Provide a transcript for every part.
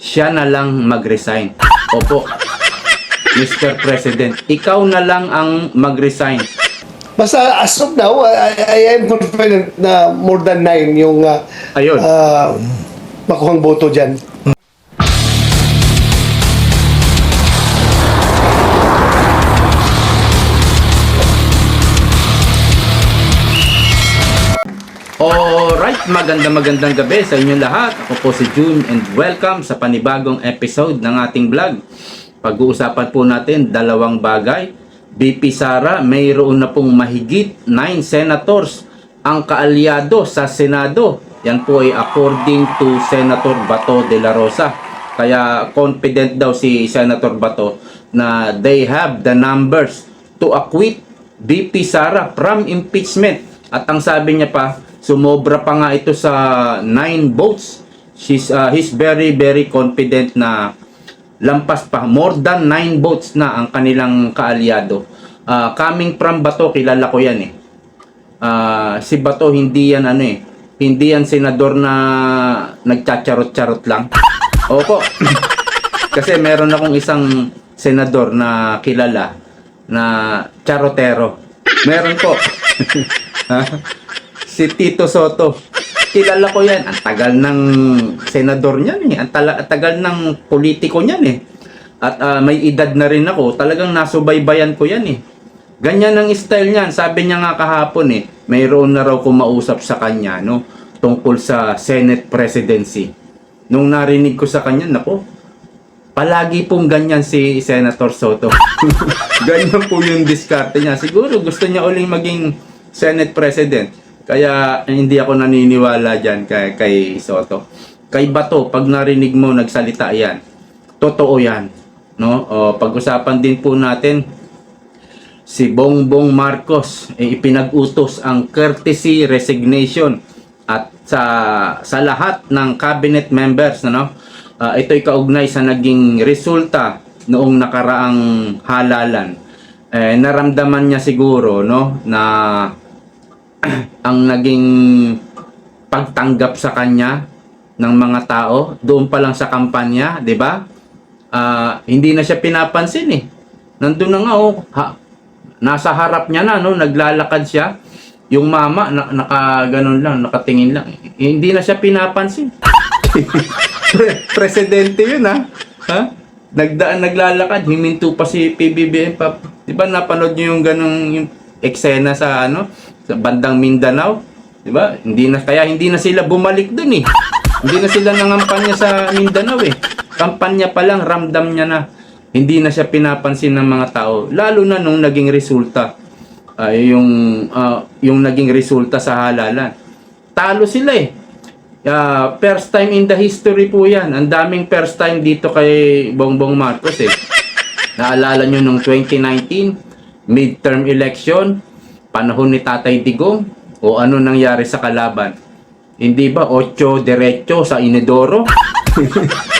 siya na lang mag-resign. Opo, Mr. President, ikaw na lang ang mag-resign. Basta as of now, I am confident na more than 9 yung Ayun. makuhang boto dyan. Alright, magandang gabi sa inyong lahat. Ako po si June and welcome sa panibagong episode ng ating vlog. Pag-uusapan po natin dalawang bagay. BP Sara, mayroon na pong mahigit 9 senators ang kaalyado sa Senado. Yan po ay according to Senator Bato de la Rosa. Kaya confident daw si Senator Bato na they have the numbers to acquit BP Sara from impeachment. At ang sabi niya pa, sumobra pa nga ito sa 9 votes. He's very confident na lampas pa. More than 9 votes na ang kanilang kaalyado. Coming from Bato, kilala ko yan eh. Si Bato, hindi yan hindi yan senador na nagchacharot-charot lang. Opo. Kasi meron akong isang senador na kilala na charotero. Meron po. Si Tito Soto. Kilala ko yan. Ang tagal ng senador niyan eh. Ang tagal ng politiko niyan eh. At may edad na rin ako. Talagang nasubaybayan ko yan eh. Ganyan ang style niyan. Sabi niya nga kahapon eh. Mayroon na raw kumausap sa kanya no, tungkol sa Senate presidency. Nung narinig ko sa kanya, nako, palagi pong ganyan si Senator Soto. Ganyan po yung diskarte niya. Siguro gusto niya uling maging Senate President. Kaya hindi ako naniniwala dyan kay Soto. Kay Bato, pag narinig mo nagsalita yan, totoo yan. No? Pag-usapan din po natin, si Bongbong Marcos ipinag-utos ang courtesy resignation at sa lahat ng cabinet members. Ito'y kaugnay sa naging resulta noong nakaraang halalan. Naramdaman niya siguro no, na ang naging pagtanggap sa kanya ng mga tao doon pa lang sa kampanya, 'di ba? Hindi na siya pinapansin eh. Nandun na nga nasa harap niya na no, naglalakad siya. Yung mama nakaganon lang, nakatingin lang. Hindi na siya pinapansin. Presidente 'yun ha. Naglalakad, himinto pa si PBBM pa. 'Di ba napanood niyo yung ganung yung eksena sa sa bandang Mindanao, 'di ba? Hindi na sila bumalik doon eh. Hindi na sila nangampanya sa Mindanao eh. Kampanya pa lang ramdam niya na hindi na siya pinapansin ng mga tao, lalo na nung naging resulta. Yung naging resulta sa halalan. Talo sila eh. First time in the history po 'yan. Ang daming first time dito kay Bongbong Marcos eh. Naalala nyo nung 2019 midterm election, panahon ni Tatay Digong, o ano nangyari sa kalaban? Hindi ba 8 diretso sa Inodoro?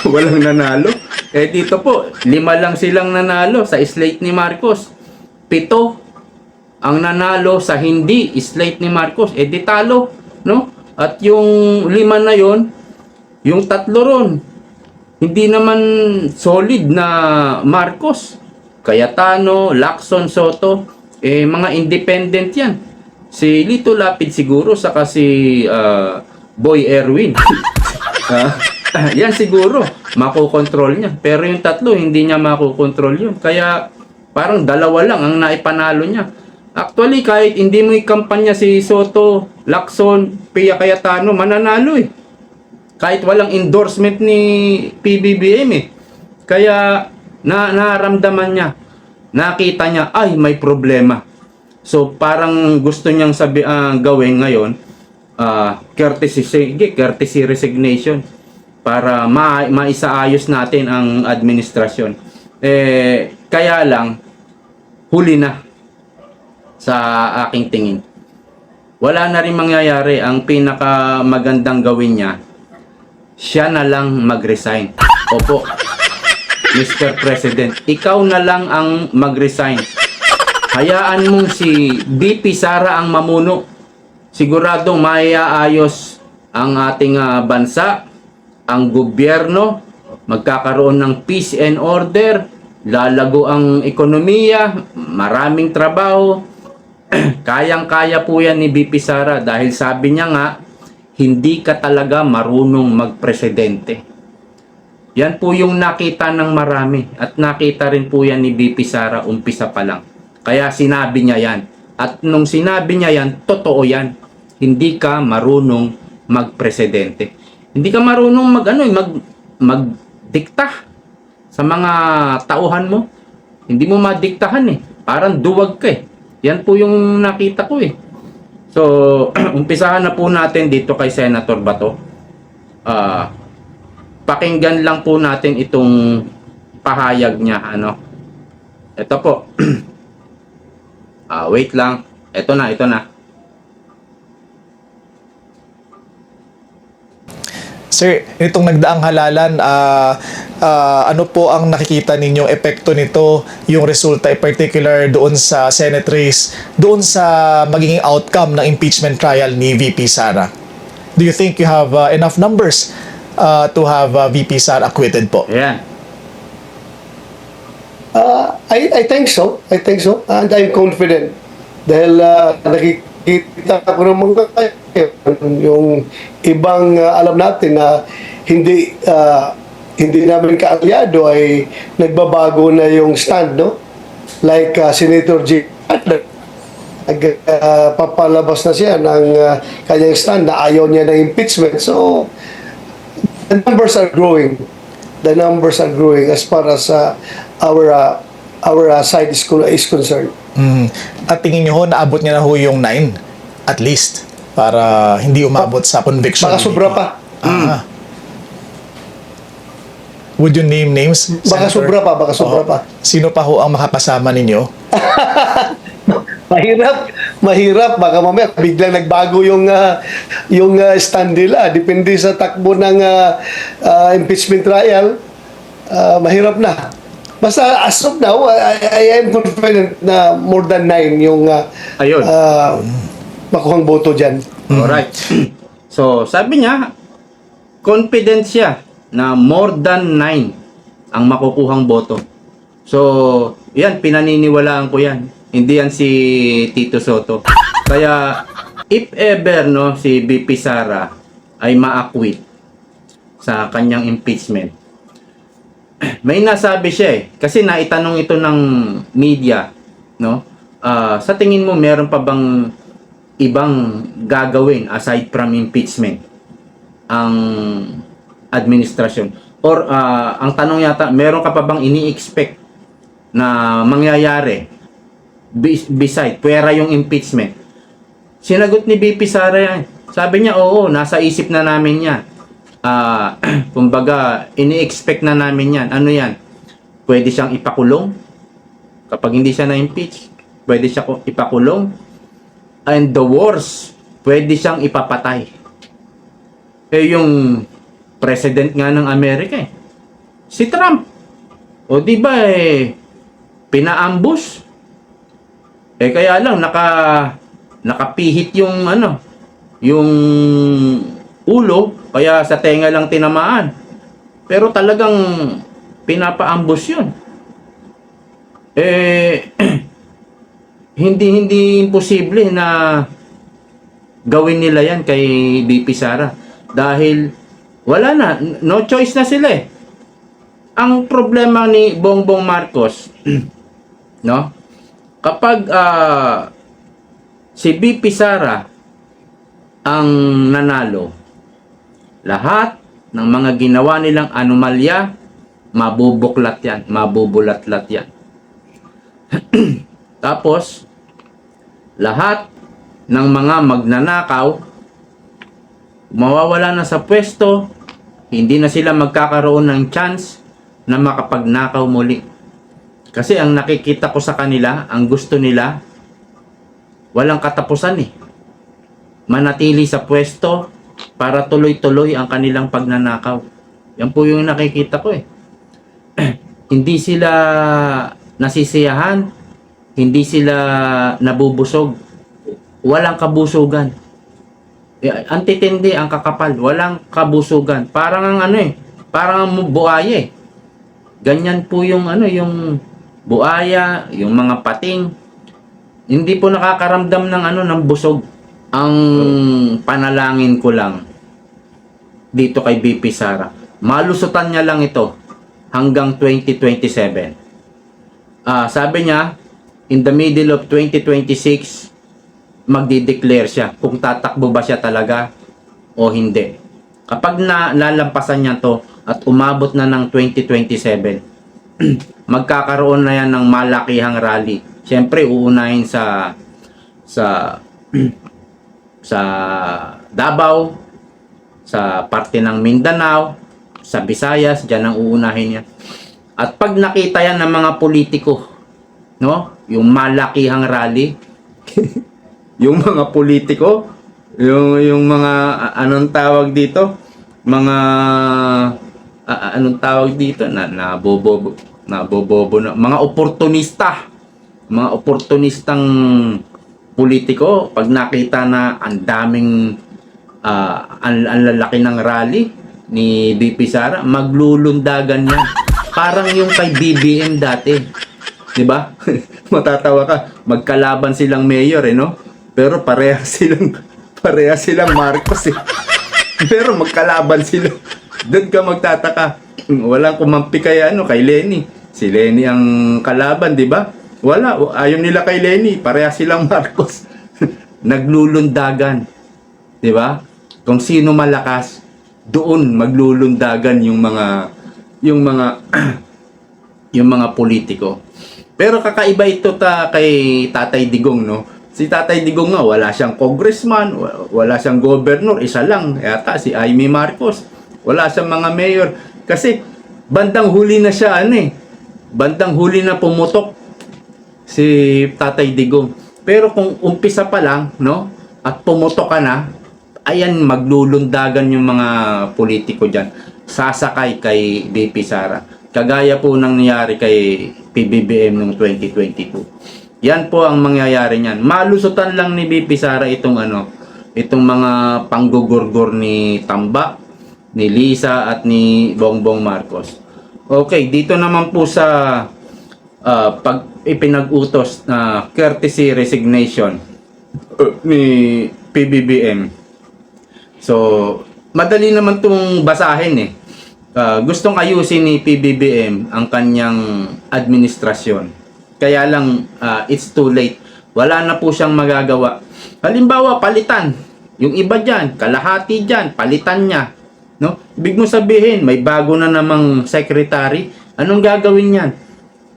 Walang nanalo. Dito po 5 lang silang nanalo sa slate ni Marcos. 7 ang nanalo sa hindi slate ni Marcos. Di talo, no? At yung 5 na yon, yung 3 ron, hindi naman solid na Marcos. Cayetano, Lacson, Soto, mga independent yan. Si Lito Lapid siguro, saka si Boy Erwin. Yan siguro, makokontrol niya. Pero yung 3, hindi niya makokontrol yun. Kaya parang 2 lang ang naipanalo niya. Actually, kahit hindi mo ikampanya si Soto, Lacson, Pia Cayetano, mananalo eh. Kahit walang endorsement ni PBBM eh. Kaya naramdaman niya, nakita niya, ay may problema. So parang gusto niyang gawin ngayon, courtesy resignation para maisaayos natin ang administrasyon. Kaya lang, huli na sa aking tingin. Wala na rin mangyayari. Ang pinakamagandang gawin niya, siya na lang mag-resign. Opo, Mr. President, ikaw na lang ang mag-resign. Hayaan mong si BP Sara ang mamuno. Siguradong maiaayos ang ating bansa, ang gobyerno, magkakaroon ng peace and order, lalago ang ekonomiya, maraming trabaho. Kayang-kaya po yan ni BP Sara dahil sabi niya nga, hindi ka talaga marunong magpresidente. Yan po yung nakita ng marami at nakita rin po yan ni BP Sara umpisa pa lang. Kaya sinabi niya yan. At nung sinabi niya yan, totoo yan. Hindi ka marunong magpresidente. Hindi ka marunong magdikta sa mga tauhan mo. Hindi mo madiktahan eh. Parang duwag ka eh. Yan po yung nakita ko eh. So, umpisahan na po natin dito kay Senator Bato. Pakinggan lang po natin itong pahayag niya. Ito po. Wait lang. Ito na. Sir, itong nagdaang halalan, ano po ang nakikita ninyong epekto nito, yung resulta, in particular doon sa Senate race, doon sa magiging outcome ng impeachment trial ni VP Sara? Do you think you have enough numbers to have VP Sara acquitted po? Ayan. I think so. And I'm confident. Dahil nakikita ko naman yung ibang alam natin na hindi namin kaalyado ay nagbabago na yung stand, no? Like Senator G. Papalabas na siya ng kanyang stand na ayaw niya ng impeachment. So, the numbers are growing. As far as our side is concerned. At tingin nyo ho, naabot niya na ho yung 9 at least para hindi umabot sa conviction. Baka sobra pa. Would you name names? Baka sobra pa. Sino pa ho ang makapasama ninyo? Mahirap. Baka mamaya biglang nagbago yung stand nila. Depende sa takbo ng impeachment trial. Mahirap na. Basta as of now, I am confident na more than 9 yung Ayun. makuhang boto dyan. Alright. So, sabi niya, confident siya na more than 9 ang makukuhang boto. So, yan, pinaniniwalaan ko yan. Hindi yan si Tito Soto. Kaya, if ever, no, si BP Sara ay ma-acquit sa kanyang impeachment, may nasabi siya eh. Kasi naitanong ito ng media, no? Sa tingin mo, meron pa bang ibang gagawin aside from impeachment ang administrasyon? Or ang tanong yata, meron ka pa bang ini-expect na mangyayari beside, pwera yung impeachment? Sinagot ni BP Sara yan. Sabi niya, oo, nasa isip na namin yan. Kumbaga, ini-expect na namin yan. Ano yan? Pwede siyang ipakulong. Kapag hindi siya na-impeach, pwede siya ipakulong. And the worst, pwede siyang ipapatay. Yung president nga ng Amerika si Trump. O di ba pina-ambush. Kaya lang nakapihit yung yung ulo, kaya sa tenga lang tinamaan. Pero talagang pinapa-ambush yun. Hindi imposible na gawin nila yan kay BP Sara. Dahil wala na, no choice na sila eh. Ang problema ni Bongbong Marcos, no? Kapag si BP Sara ang nanalo, lahat ng mga ginawa nilang anomalya, mabubulat yan, mabubulatlat yan. Tapos, lahat ng mga magnanakaw, mawawala na sa pwesto, hindi na sila magkakaroon ng chance na makapagnakaw muli. Kasi ang nakikita ko sa kanila, ang gusto nila, walang katapusan eh. Manatili sa pwesto para tuloy-tuloy ang kanilang pagnanakaw. Yan po yung nakikita ko eh. Hindi sila nasisiyahan, hindi sila nabubusog. Walang kabusugan. Ang titindi, ang kakapal, walang kabusugan. Parang ang Parang buaya eh. Ganyan po yung ano, yung buaya, yung mga pating. Hindi po nakakaramdam ng ano, ng busog. Ang panalangin ko lang dito kay BP Sara, malusutan niya lang ito hanggang 2027. Sabi niya, in the middle of 2026, magdi-declare siya kung tatakbo ba siya talaga o hindi. Kapag nalampasan niya to at umabot na ng 2027, magkakaroon na yan ng malakihang rally. Siyempre, uunahin sa sa Davao, sa parte ng Mindanao, sa Visayas, diyan ang uunahin niya. At pag nakita yan ng mga politiko, no? Yung malakihang rally, yung mga politiko, yung mga anong tawag dito? Mga anong tawag dito? Nabobobo na mga oportunistang politiko, pag nakita na ang daming ang lalaki ng rally ni BP Sara, maglulundagan yan. Parang yung kay BBM dati. 'Di ba? Matatawa ka. Magkalaban silang mayor no? Pero pareha silang Marcos eh. Pero magkalaban sila. Doon ka magtataka. Walang kumampi kay kay Lenny. Si Lenny ang kalaban, 'di ba? Wala, ayaw nila kay Lenny. Pareha silang Marcos. Naglulundagan. 'Di ba? Kung sino malakas, doon maglulundagan yung mga yung mga politiko. Pero kakaiba ito kay Tatay Digong, no? Si Tatay Digong nga, wala siyang congressman, wala siyang governor, isa lang yata si Amy Marcos. Wala siyang mga mayor kasi bandang huli na siya bandang huli na pumutok si Tatay Digong. Pero kung umpisa pa lang, no? At pumutok ka na, ayan, maglulundagan yung mga politiko diyan. Sasakay kay BP Sara. Kagaya po nang nangyari kay PBBM noong 2022. Yan po ang mangyayari niyan. Malusutan lang ni BP Sara itong mga panggugurgur ni Tamba, ni Lisa at ni Bongbong Marcos. Okay, dito naman po sa pag ipinag-utos na courtesy resignation ni PBBM. So, madali naman itong basahin eh. Gustong ayusin ni PBBM ang kanyang administrasyon. Kaya lang, it's too late. Wala na po siyang magagawa. Halimbawa, palitan. Yung iba dyan, kalahati dyan, palitan niya. No? Ibig mo sabihin, may bago na namang secretary. Anong gagawin yan?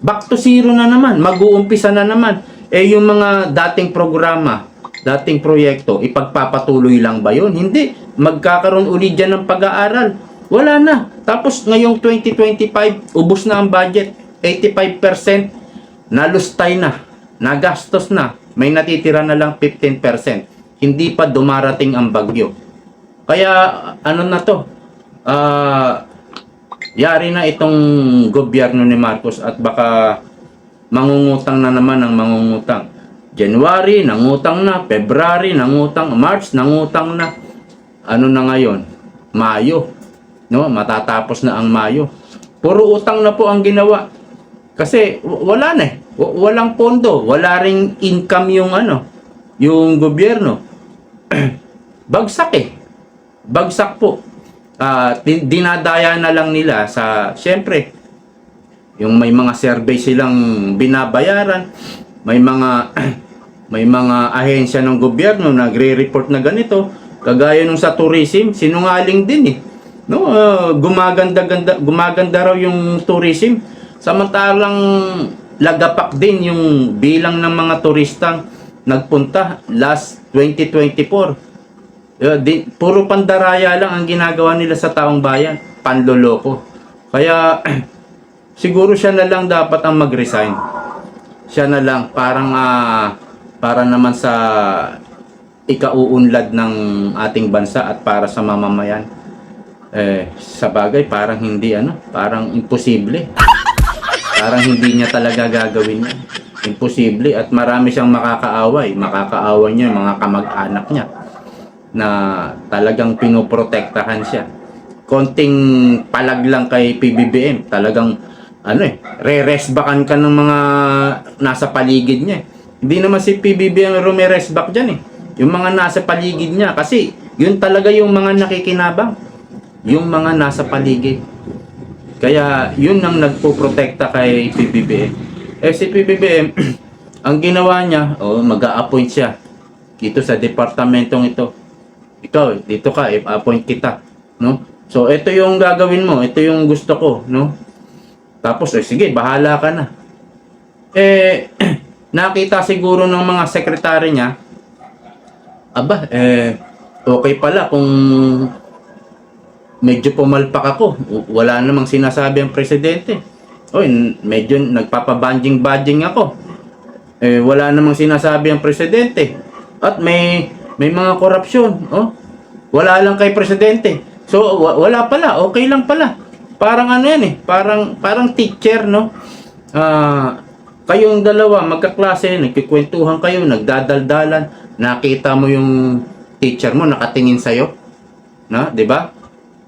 Back to zero na naman. Mag-uumpisa na naman. Yung mga dating programa, dating proyekto, ipagpapatuloy lang ba yun? Hindi. Magkakaroon ulit dyan ng pag-aaral. Wala na. Tapos ngayong 2025, ubos na ang budget. 85% nalustay na. Nagastos na. May natitira na lang 15%. Hindi pa dumarating ang bagyo. Kaya na to? Yari na itong gobyerno ni Marcos at baka mangungutang na naman ang mangungutang. January, nangutang na. February, nangutang. March, nangutang na. Ano na ngayon? Mayo. No, matatapos na ang Mayo. Puro utang na po ang ginawa. Kasi wala na eh. Walang pondo, wala ring income yung gobyerno. Bagsak eh. Bagsak po. Dinadaya na lang nila sa syempre yung may mga survey silang binabayaran, may mga ahensya ng gobyerno nagre-report na ganito, kagaya nung sa tourism, sinungaling din eh. No, gumaganda raw yung tourism, samantalang lagapak din yung bilang ng mga turistang nagpunta last 2024. Puro pandaraya lang ang ginagawa nila sa taong bayan, panloloko. Kaya siguro siya na lang dapat ang mag-resign. Siya na lang para naman sa ikauunlad ng ating bansa at para sa mamamayan. Sa bagay parang hindi parang imposible. Parang hindi niya talaga gagawin yan. Imposible at marami siyang makakaaway niya yung mga kamag-anak niya na talagang pinoprotektahan siya. konting palag lang kay PBBM. Talagang, re-resbackan ka ng mga nasa paligid niya. Hindi naman si PBBM rumeresback dyan eh. Yung mga nasa paligid niya. Kasi, yun talaga yung mga nakikinabang. Yung mga nasa paligid. Kaya, yun ang nagpo-protekta kay PBBM. Si PBBM, ang ginawa niya, mag-a-appoint siya dito sa departamentong ito. Ikaw, dito ka, appoint kita, no? So, ito yung gagawin mo, ito yung gusto ko, no? Tapos, sige, bahala ka na. Nakita siguro ng mga sekretary niya, okay pala kung medyo pumalpak ako. Wala namang sinasabi ang presidente. Medyo nagpapabadging-badging ako. Wala namang sinasabi ang presidente. At may mga korupsyon. Wala lang kay presidente. So, wala pala. Okay lang pala. Parang parang teacher, no? Kayong dalawa, magkaklase, nagkikwentuhan kayo, nagdadaldalan. Nakita mo yung teacher mo, nakatingin sa'yo. Na, di ba?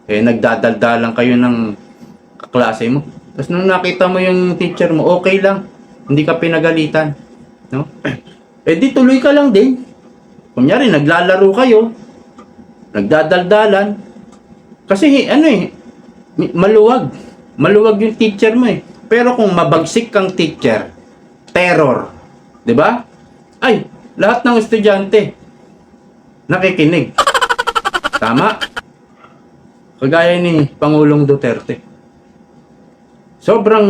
Nagdadaldalan kayo ng kaklase mo. Tapos nung nakita mo yung teacher mo, okay lang. Hindi ka pinagalitan. No? Di tuloy ka lang din. Kunyari, naglalaro kayo. Nagdadaldalan. Kasi maluwag. Maluwag yung teacher mo eh. Pero kung mabagsik kang teacher, terror. 'Di ba? Lahat ng estudyante nakikinig. Tama? Kagaya ni Pangulong Duterte. Sobrang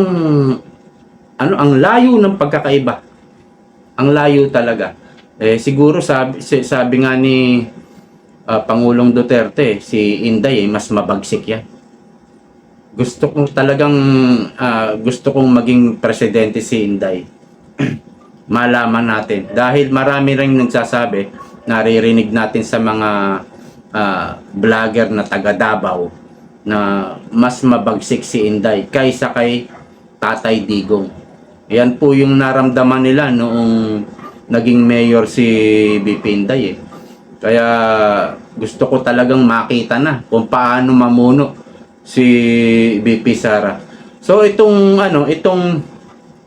ang layo ng pagkakaiba. Ang layo talaga. Siguro sabi nga ni Pangulong Duterte, si Inday mas mabagsik yan. Gusto kong maging presidente si Inday. Malaman natin. Dahil marami rin nagsasabi, naririnig natin sa mga vlogger na taga Davao na mas mabagsik si Inday kaysa kay Tatay Digong. Yan po yung naramdaman nila noong naging mayor si BP Inday eh. Kaya gusto ko talagang makita na kung paano mamuno si BP Sara. So itong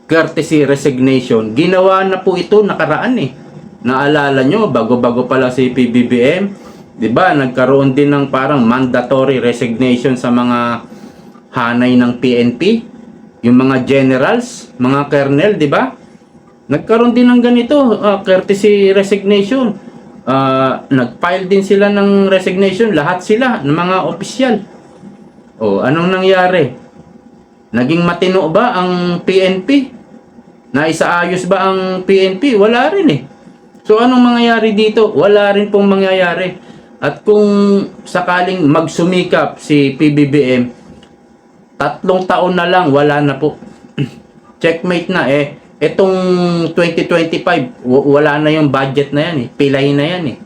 courtesy resignation, ginawa na po ito nakaraan eh. Naalala nyo, bago-bago pa lang si PBBM, 'di ba? Nagkaroon din ng parang mandatory resignation sa mga hanay ng PNP, yung mga generals, mga colonel, 'di ba? Nagkaroon din ng ganito, courtesy resignation. Nag-file din sila ng resignation, lahat sila ng mga opisyal. Anong nangyari? Naging matino ba ang PNP? Naisaayos ba ang PNP? Wala rin eh. So anong mangyayari dito? Wala rin pong mangyayari. At kung sakaling magsumikap si PBBM, 3 taon na lang, wala na po. Checkmate na eh. Itong 2025, wala na yung budget na yan eh. Pilay na yan eh.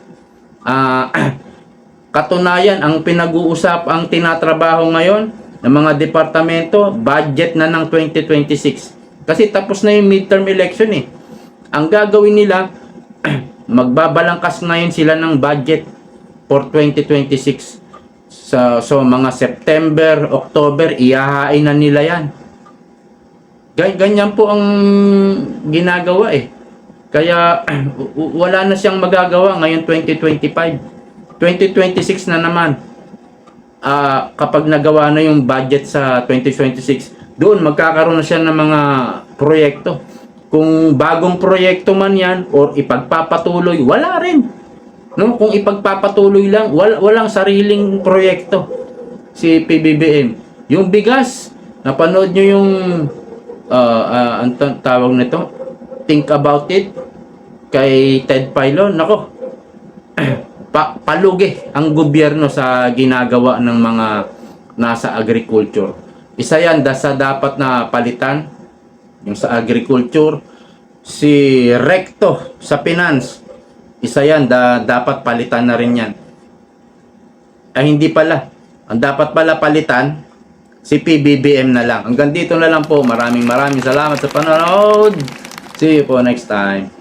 Katunayan, ang pinag-uusap, ang tinatrabaho ngayon ng mga departamento, budget na ng 2026. Kasi tapos na yung midterm election eh. Ang gagawin nila, magbabalangkas ngayon sila ng budget for 2026. So mga September, October, ihahain na nila yan. Ganyan po ang ginagawa eh. Kaya wala na siyang magagawa ngayon 2025. 2026 na naman. Kapag nagawa na yung budget sa 2026, doon magkakaroon na siya ng mga proyekto. Kung bagong proyekto man yan or ipagpapatuloy, wala rin. No? Kung ipagpapatuloy lang, walang sariling proyekto si PBBM. Yung bigas, napanood nyo yung ang tawag nito, Think About It kay Ted Filon. Nako, palugi ang gobyerno sa ginagawa ng mga nasa agriculture. Isa yan sa dapat na palitan, yung sa agriculture. Si Recto sa finance, isa yan dapat palitan na rin yan. Hindi pala, ang dapat pala palitan si PBBM na lang. Hanggang dito na lang po. Maraming salamat sa panonood. See you po next time.